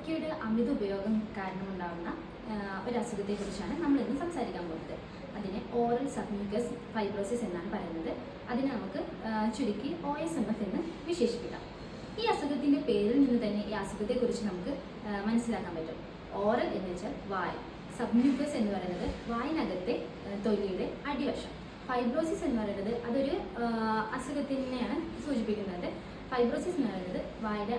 അടയ്ക്കയുടെ അമിത ഉപയോഗം കാരണമുണ്ടാകുന്ന ഒരു അസുഖത്തെക്കുറിച്ചാണ് നമ്മൾ ഇന്ന് സംസാരിക്കാൻ പോകുന്നത്. അതിനെ ഓറൽ സബ്മ്യൂക്കസ് ഫൈബ്രോസിസ് എന്നാണ് പറയുന്നത്. അതിനെ നമുക്ക് ചുരുക്കി OSMF എന്ന് വിശേഷിപ്പിക്കാം. ഈ അസുഖത്തിൻ്റെ പേരിൽ നിന്ന് തന്നെ ഈ അസുഖത്തെക്കുറിച്ച് നമുക്ക് മനസ്സിലാക്കാൻ പറ്റും. ഓറൽ എന്ന് വെച്ചാൽ വായ്, സബ്മ്യൂക്കസ് എന്ന് പറയുന്നത് വായിനകത്തെ തൊലിയുടെ അടിവശം, ഫൈബ്രോസിസ് എന്ന് പറയുന്നത് അതൊരു അസുഖത്തിനെയാണ് സൂചിപ്പിക്കുന്നത്. ഫൈബ്രോസിസ് എന്ന് പറയുന്നത് വായുടെ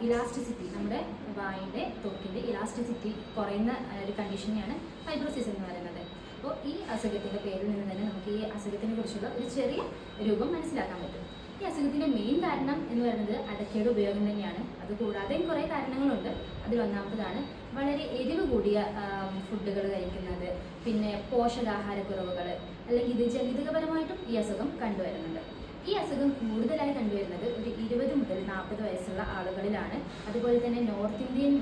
ഇലാസ്റ്റിസിറ്റി, നമ്മുടെ വായുടെ ത്വക്കിൻ്റെ ഇലാസ്റ്റിസിറ്റി കുറയുന്ന ഒരു കണ്ടീഷനെയാണ് ഫൈബ്രോസിസ് എന്ന് പറയുന്നത്. അപ്പോൾ ഈ അസുഖത്തിൻ്റെ പേരിൽ നിന്ന് തന്നെ നമുക്ക് ഈ അസുഖത്തിനെ കുറിച്ചുള്ള ഒരു ചെറിയ രൂപം മനസ്സിലാക്കാൻ പറ്റും. ഈ അസുഖത്തിൻ്റെ മെയിൻ കാരണം എന്ന് പറയുന്നത് അടയ്ക്കയുടെ ഉപയോഗം തന്നെയാണ്. അതുകൂടാതെ കുറേ കാരണങ്ങളുണ്ട്. അതിലൊന്നാമത്തതാണ് വളരെ എരിവ് കൂടിയ ഫുഡുകൾ കഴിക്കുന്നത്, പിന്നെ പോഷകാഹാരക്കുറവുകൾ, അല്ലെങ്കിൽ ഇത് ജനിതകപരമായിട്ടും ഈ അസുഖം കണ്ടുവരുന്നുണ്ട്. ഈ അസുഖം കൂടുതലായി കണ്ടുവരുന്നത് ഒരു 20 മുതൽ 40 വയസ്സുള്ള ആളുകളിലാണ്. അതുപോലെ തന്നെ നോർത്ത് ഇന്ത്യൻ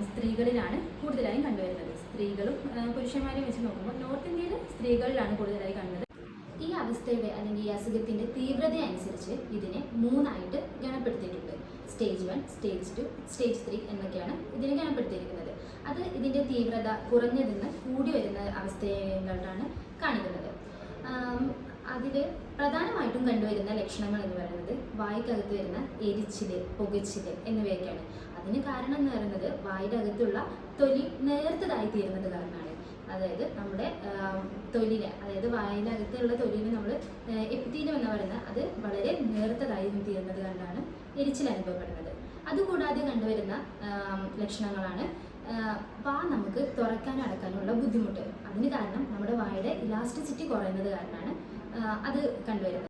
സ്ത്രീകളിലാണ് കൂടുതലായും കണ്ടുവരുന്നത്. സ്ത്രീകളും പുരുഷന്മാരെയും വെച്ച് നോക്കുമ്പോൾ നോർത്ത് ഇന്ത്യയിൽ സ്ത്രീകളിലാണ് കൂടുതലായി കാണുന്നത്. ഈ അവസ്ഥയുടെ അല്ലെങ്കിൽ ഈ അസുഖത്തിൻ്റെ തീവ്രത അനുസരിച്ച് ഇതിനെ 3 ആയിട്ട് ഗണപ്പെടുത്തിയിട്ടുണ്ട്. സ്റ്റേജ് 1, സ്റ്റേജ് 2, സ്റ്റേജ് 3 എന്നൊക്കെയാണ് ഇതിനെ ഗണപ്പെടുത്തിയിരിക്കുന്നത്. അത് ഇതിൻ്റെ തീവ്രത കുറഞ്ഞതിന് കൂടി വരുന്ന അവസ്ഥകളാണ് കാണിക്കുന്നത്. അതിൽ പ്രധാനമായിട്ടും കണ്ടുവരുന്ന ലക്ഷണങ്ങൾ എന്ന് പറയുന്നത് വായ്ക്കകത്ത് വരുന്ന എരിച്ചിൽ, പുകച്ചിൽ എന്നിവയൊക്കെയാണ്. അതിന് കാരണം എന്ന് പറയുന്നത് വായുടെ അകത്തുള്ള തൊലി നേർത്തതായി തീരുന്നത് കാരണമാണ്. അതായത് നമ്മുടെ തൊലിനെ, അതായത് വായുടെ അകത്തുള്ള തൊലിനെ നമ്മൾ എപ്പിത്തീലിയം എന്ന് പറയുന്നത് അത് വളരെ നേർത്തതായി തീരുന്നത് കാരണമാണ് എരിച്ചിൽ അനുഭവപ്പെടുന്നത്. അതുകൂടാതെ കണ്ടുവരുന്ന ലക്ഷണങ്ങളാണ് വാ നമുക്ക് തുറക്കാനും അടക്കാനുള്ള ബുദ്ധിമുട്ട്. അതിന് കാരണം നമ്മുടെ വായുടെ ഇലാസ്റ്റിസിറ്റി കുറയുന്നത് കാരണമാണ് അത് കണ്ടുവരുന്നത്.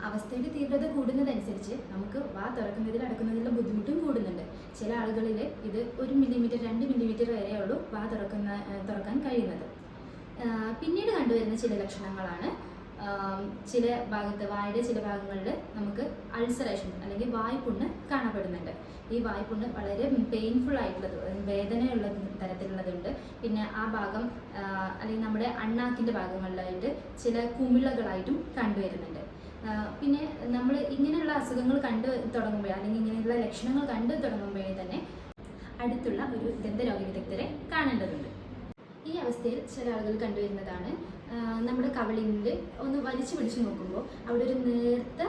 അവസ്ഥയുടെ തീവ്രത കൂടുന്നതനുസരിച്ച് നമുക്ക് വാ തുറക്കുന്നതിൽ അടക്കുന്നതിലുള്ള ബുദ്ധിമുട്ടും കൂടുന്നുണ്ട്. ചില ആളുകളിൽ ഇത് 1 മില്ലിമീറ്റർ 2 മില്ലിമീറ്റർ വരെയുള്ളൂ വാ തുറക്കാൻ കഴിയുന്നത്. പിന്നീട് കണ്ടുവരുന്ന ചില ലക്ഷണങ്ങളാണ് ചില ഭാഗത്ത് വായുടെ ചില ഭാഗങ്ങളിൽ നമുക്ക് അൾസറേഷൻ അല്ലെങ്കിൽ വായ്പുണ്ണ് കാണപ്പെടുന്നുണ്ട്. ഈ വായ്പുണ്ണ് വളരെ പെയിൻഫുൾ ആയിട്ടുള്ളത്, വേദനയുള്ള തരത്തിലുള്ളതുണ്ട്. പിന്നെ ആ ഭാഗം അല്ലെങ്കിൽ നമ്മുടെ അണ്ണാക്കിൻ്റെ ഭാഗങ്ങളിലായിട്ട് ചില കുമിളകളായിട്ടും കണ്ടുവരുന്നുണ്ട്. പിന്നെ നമ്മൾ ഇങ്ങനെയുള്ള അസുഖങ്ങൾ കണ്ടു തുടങ്ങുമ്പോൾ അല്ലെങ്കിൽ ഇങ്ങനെയുള്ള ലക്ഷണങ്ങൾ കണ്ടു തുടങ്ങുമ്പോഴേ തന്നെ അടുത്തുള്ള ഒരു ദന്തരോഗ വിദഗ്ധരെ കാണേണ്ടതുണ്ട്. ഈ അവസ്ഥയിൽ ചില ആളുകൾ കണ്ടുവരുന്നതാണ് നമ്മുടെ കവിളിൽ ഒന്ന് വലിച്ചു പിടിച്ച് നോക്കുമ്പോൾ അവിടെ ഒരു നേർത്ത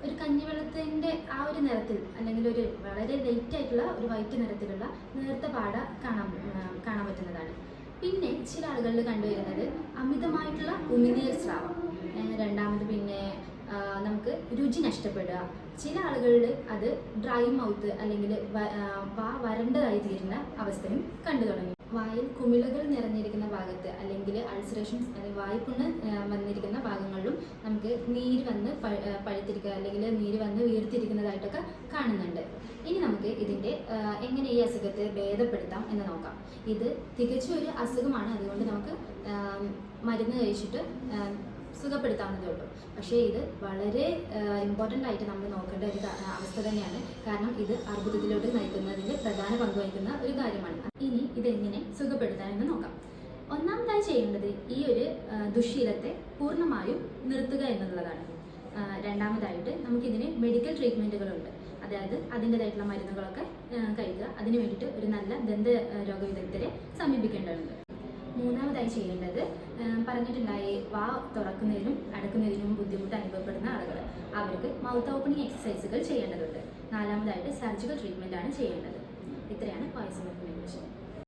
ഒരു കഞ്ഞിവെള്ളത്തിൻ്റെ ആ ഒരു നിറത്തിൽ അല്ലെങ്കിൽ ഒരു വളരെ ലൈറ്റ് ആയിട്ടുള്ള ഒരു വൈറ്റ് നിറത്തിലുള്ള നേർത്ത പാട കാണാൻ പറ്റുന്നതാണ്. പിന്നെ ചില ആളുകളിൽ കണ്ടുവരുന്നത് അമിതമായിട്ടുള്ള ഉമിനീർ സ്രാവം. രണ്ടാമത് പിന്നെ നമുക്ക് രുചി നഷ്ടപ്പെടുക. ചില ആളുകളിൽ അത് ഡ്രൈ മൗത്ത് അല്ലെങ്കിൽ വാ വരണ്ടതായി തീരുന്ന അവസ്ഥയും കണ്ടു തുടങ്ങി. വായിൽ കുമിളകൾ നിറഞ്ഞിരിക്കുന്ന ഭാഗത്ത് അല്ലെങ്കിൽ അൾസറേഷൻസ് അല്ലെങ്കിൽ വായ്പുണ്ണ് വന്നിരിക്കുന്ന ഭാഗങ്ങളിലും നമുക്ക് നീര് വന്ന് പഴുത്തിരിക്കുക അല്ലെങ്കിൽ നീര് വന്ന് വീർത്തിരിക്കുന്നതായിട്ടൊക്കെ കാണുന്നുണ്ട്. ഇനി നമുക്ക് ഇതിൻ്റെ എങ്ങനെ ഈ അസുഖത്തെ ഭേദപ്പെടുത്താം എന്ന് നോക്കാം. ഇത് തികച്ചും ഒരു അസുഖമാണ്. അതുകൊണ്ട് നമുക്ക് മരുന്ന് കഴിച്ചിട്ട് സുഖപ്പെടുത്താവുന്നതേ ഉള്ളൂ. പക്ഷേ ഇത് വളരെ ഇമ്പോർട്ടൻ്റ് ആയിട്ട് നമ്മൾ നോക്കേണ്ട ഒരു അവസ്ഥ തന്നെയാണ്. കാരണം ഇത് അർബുദത്തിലോട്ട് നയിക്കുന്നതിൽ പ്രധാന പങ്ക് വഹിക്കുന്ന ഒരു കാര്യമാണ്. ഇനി ഇതെങ്ങനെ സുഖപ്പെടുത്താമെന്ന് നോക്കാം. ഒന്നാമതായി ചെയ്യേണ്ടത് ഈ ഒരു ദുശ്ശീലത്തെ പൂർണ്ണമായും നിർത്തുക എന്നുള്ളതാണ്. രണ്ടാമതായിട്ട് നമുക്കിതിന് മെഡിക്കൽ ട്രീറ്റ്മെൻറ്റുകളുണ്ട്. അതായത് അതിൻ്റെതായിട്ടുള്ള മരുന്നുകളൊക്കെ കഴിക്കുക. അതിന് വേണ്ടിയിട്ട് ഒരു നല്ല ദന്ത രോഗ വിദഗ്ധരെ സമീപിക്കേണ്ടതുണ്ട്. മൂന്നാമതായി ചെയ്യേണ്ടത് പറഞ്ഞിട്ടുണ്ടായി വാ തുറക്കുന്നതിനും അടക്കുന്നതിനും ബുദ്ധിമുട്ട് അനുഭവപ്പെടുന്ന ആളുകൾ, അവർക്ക് മൗത്ത് ഓപ്പണിംഗ് എക്സസൈസുകൾ ചെയ്യേണ്ടതുണ്ട്. നാലാമതായിട്ട് സർജിക്കൽ ട്രീറ്റ്മെൻറ്റാണ് ചെയ്യേണ്ടത്.